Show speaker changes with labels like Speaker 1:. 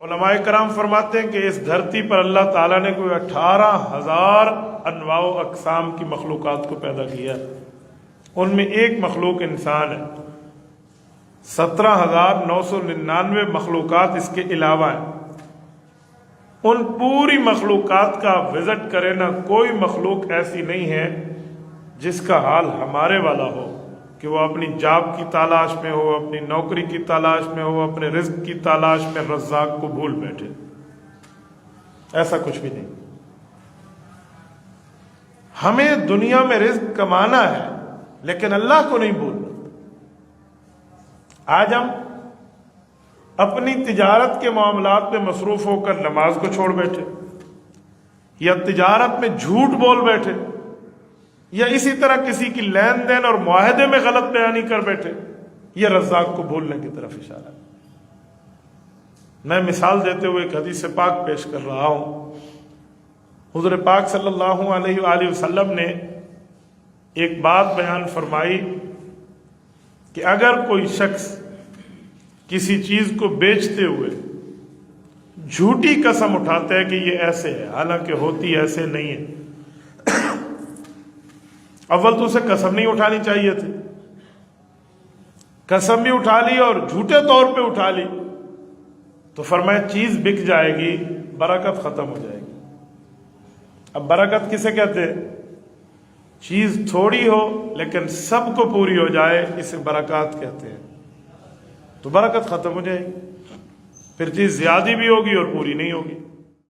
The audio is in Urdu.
Speaker 1: علماء کرام فرماتے ہیں کہ اس دھرتی پر اللہ تعالیٰ نے کوئی 18,000 انواع و اقسام کی مخلوقات کو پیدا کیا ہے۔ ان میں ایک مخلوق انسان ہے، 17,999 مخلوقات اس کے علاوہ ہیں۔ ان پوری مخلوقات کا وزٹ کرے نا، کوئی مخلوق ایسی نہیں ہے جس کا حال ہمارے والا ہو کہ وہ اپنی جاب کی تلاش میں ہو، اپنی نوکری کی تلاش میں ہو، اپنے رزق کی تلاش میں رزاق کو بھول بیٹھے۔ ایسا کچھ بھی نہیں۔ ہمیں دنیا میں رزق کمانا ہے لیکن اللہ کو نہیں بھولنا۔ آج ہم اپنی تجارت کے معاملات میں مصروف ہو کر نماز کو چھوڑ بیٹھے، یا تجارت میں جھوٹ بول بیٹھے، یا اسی طرح کسی کی لین دین اور معاہدے میں غلط بیانی کر بیٹھے، یہ رزاق کو بھولنے کی طرف اشارہ ہے۔ میں مثال دیتے ہوئے ایک حدیث پاک پیش کر رہا ہوں۔ حضور پاک صلی اللہ علیہ وآلہ وسلم نے ایک بات بیان فرمائی کہ اگر کوئی شخص کسی چیز کو بیچتے ہوئے جھوٹی قسم اٹھاتا ہے کہ یہ ایسے ہے، حالانکہ ہوتی ایسے نہیں ہے، اول تو اسے قسم نہیں اٹھانی چاہیے تھی، قسم بھی اٹھا لی اور جھوٹے طور پہ اٹھا لی، تو فرمایا چیز بک جائے گی، برکت ختم ہو جائے گی۔ اب برکت کسے کہتے ہیں؟ چیز تھوڑی ہو لیکن سب کو پوری ہو جائے، اسے برکات کہتے ہیں۔ تو برکت ختم ہو جائے گی، پھر چیز زیادہ بھی ہوگی اور پوری نہیں ہوگی۔